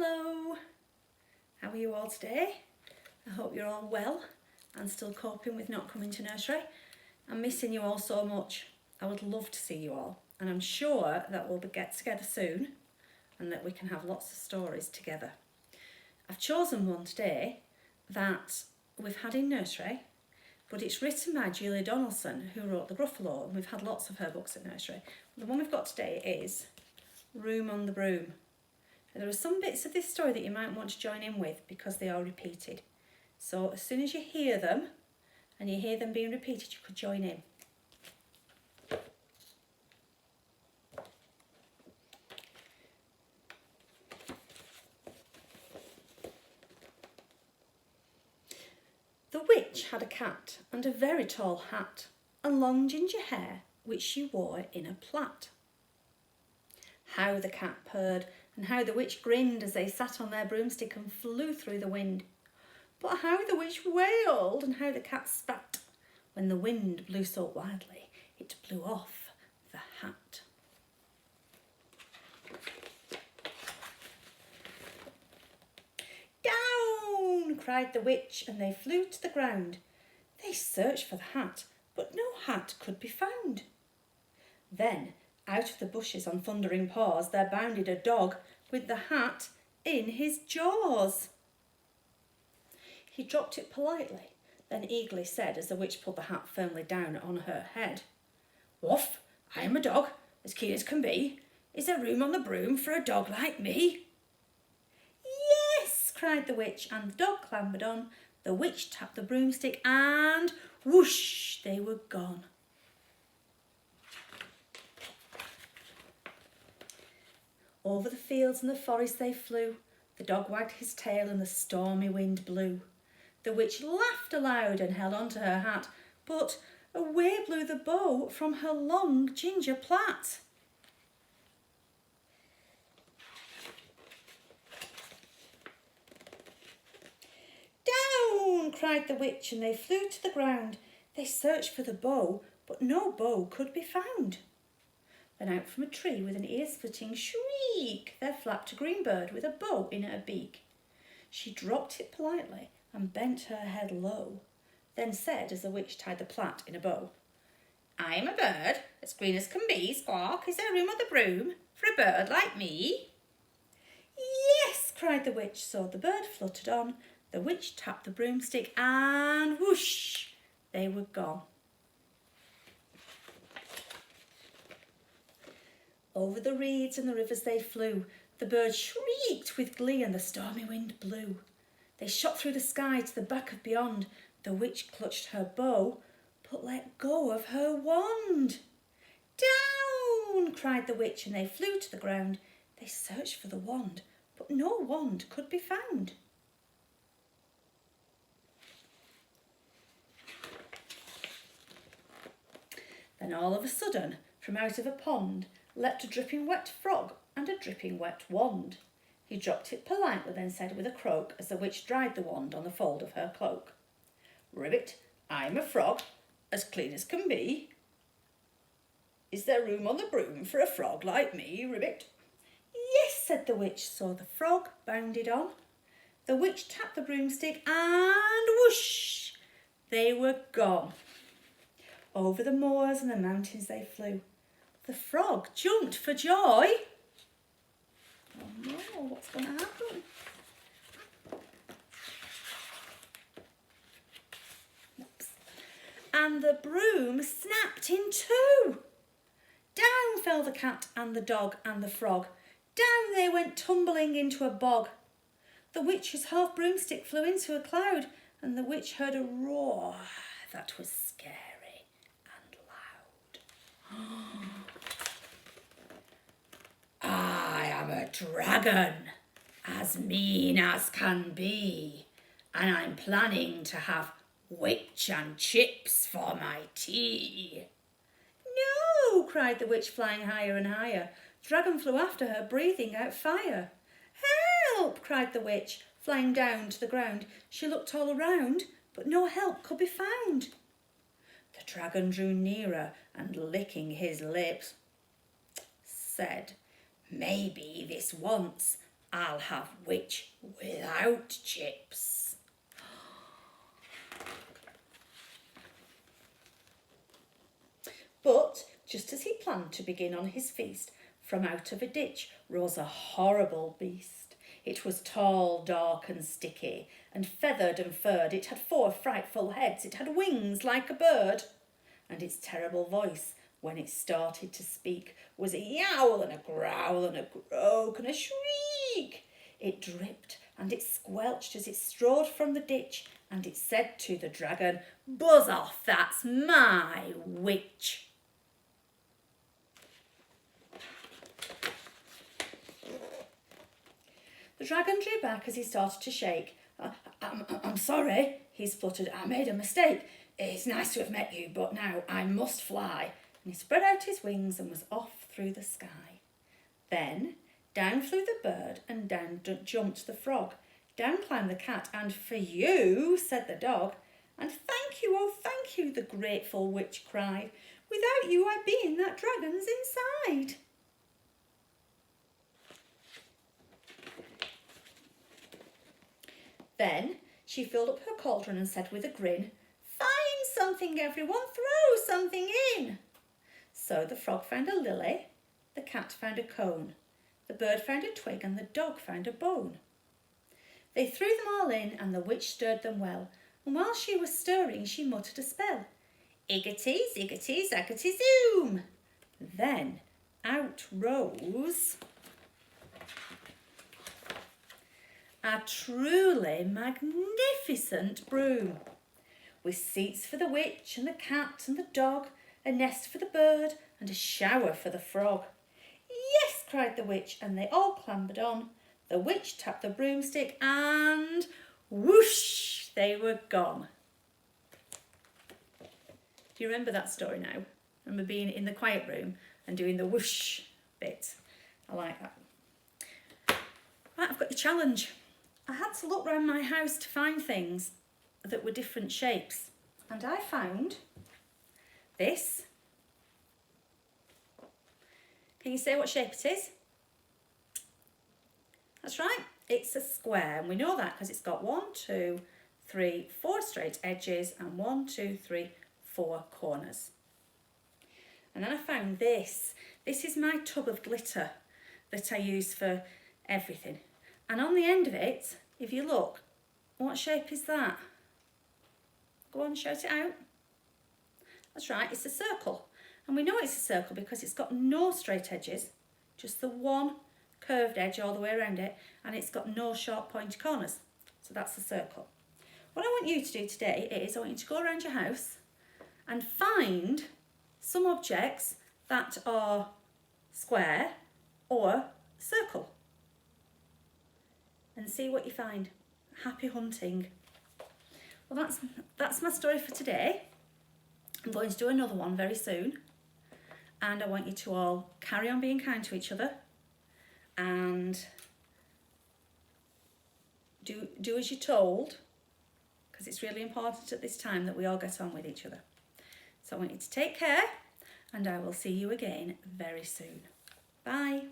Hello, how are you all today? I hope you're all well and still coping with not coming to nursery. I'm missing you all so much. I would love to see you all, and I'm sure that we'll get together soon and that we can have lots of stories together. I've chosen one today that we've had in nursery, but it's written by Julia Donaldson, who wrote The Gruffalo, and we've had lots of her books at nursery. The one we've got today is Room on the Broom. There are some bits of this story that you might want to join in with because they are repeated. So as soon as you hear them and you hear them being repeated, you could join in. The witch had a cat and a very tall hat and long ginger hair which she wore in a plait. How the cat purred and how the witch grinned as they sat on their broomstick and flew through the wind. But how the witch wailed and how the cat spat when the wind blew so wildly it blew off the hat. Down, cried the witch, and they flew to the ground. They searched for the hat, but no hat could be found. Then, out of the bushes on thundering paws, there bounded a dog with the hat in his jaws. He dropped it politely, then eagerly said as the witch pulled the hat firmly down on her head, "Woof, I am a dog, as keen as can be. Is there room on the broom for a dog like me?" "Yes," cried the witch, and the dog clambered on. The witch tapped the broomstick and whoosh, they were gone. Over the fields and the forest they flew. The dog wagged his tail and the stormy wind blew. The witch laughed aloud and held on to her hat, but away blew the bow from her long ginger plait. Down, cried the witch, and they flew to the ground. They searched for the bow, but no bow could be found. Then out from a tree with an ear-splitting shriek there flapped a green bird with a bow in her beak. She dropped it politely and bent her head low, then said as the witch tied the plait in a bow, "I am a bird, as green as can be. Squawk, is there room on the broom for a bird like me?" "Yes," cried the witch, so the bird fluttered on. The witch tapped the broomstick and whoosh, they were gone. Over the reeds and the rivers they flew. The birds shrieked with glee and the stormy wind blew. They shot through the sky to the back of beyond. The witch clutched her bow, but let go of her wand. Down, cried the witch, and they flew to the ground. They searched for the wand, but no wand could be found. Then all of a sudden, from out of a pond, leapt a dripping wet frog and a dripping wet wand. He dropped it politely, then said with a croak as the witch dried the wand on the fold of her cloak, "Ribbit, I'm a frog, as clean as can be. Is there room on the broom for a frog like me, Ribbit?" "Yes," said the witch, so the frog bounded on. The witch tapped the broomstick and whoosh, they were gone. Over the moors and the mountains they flew. The frog jumped for joy. Oh no, what's going to happen? Oops. And the broom snapped in two. Down fell the cat and the dog and the frog. Down they went tumbling into a bog. The witch's half broomstick flew into a cloud, and the witch heard a roar that was scary and loud. "I am a dragon, as mean as can be, and I'm planning to have witch and chips for my tea." "No," cried the witch, flying higher and higher. The dragon flew after her, breathing out fire. "Help!" cried the witch, flying down to the ground. She looked all around, but no help could be found. The dragon drew nearer and, licking his lips, said, "Maybe this once I'll have witch without chips. But just as he planned to begin on his feast, from out of a ditch rose a horrible beast. It was tall, dark and sticky, and feathered and furred. It had 4 frightful heads. It had wings like a bird. And its terrible voice, when it started to speak, was a yowl and a growl and a croak and a shriek. It dripped and it squelched as it strode from the ditch, and it said to the dragon, "Buzz off, that's my witch." The dragon drew back as he started to shake. I'm sorry," he spluttered. "I made a mistake. It's nice to have met you, but now I must fly." And he spread out his wings and was off through the sky. Then down flew the bird and down jumped the frog. Down climbed the cat, and "For you," said the dog. "And thank you, oh thank you," the grateful witch cried. "Without you I'd be in that dragon's inside." Then she filled up her cauldron and said with a grin, "Find something, everyone, throw something in." So the frog found a lily, the cat found a cone, the bird found a twig, and the dog found a bone. They threw them all in, and the witch stirred them well, and while she was stirring she muttered a spell. "Iggity, ziggity, zaggity, zoom." Then out rose a truly magnificent broom, with seats for the witch and the cat and the dog, a nest for the bird and a shower for the frog. "Yes," cried the witch, and they all clambered on. The witch tapped the broomstick and whoosh, they were gone. Do you remember that story now? Remember being in the quiet room and doing the whoosh bit? I like that. Right, I've got your challenge. I had to look around my house to find things that were different shapes, and I found this. Can you say what shape it is? That's right, it's a square, and we know that because it's got 1, 2, 3, 4 straight edges and 1, 2, 3, 4 corners. And then I found this. This is my tub of glitter that I use for everything. And on the end of it, if you look, what shape is that? Go on, shout it out. That's right, it's a circle. And we know it's a circle because it's got no straight edges, just the one curved edge all the way around it, and it's got no sharp pointy corners. So that's the circle. What I want you to do today is I want you to go around your house and find some objects that are square or circle, and see what you find. Happy hunting. Well, that's my story for today. I'm going to do another one very soon, and I want you to all carry on being kind to each other and do as you're told, because it's really important at this time that we all get on with each other. So I want you to take care, and I will see you again very soon. Bye.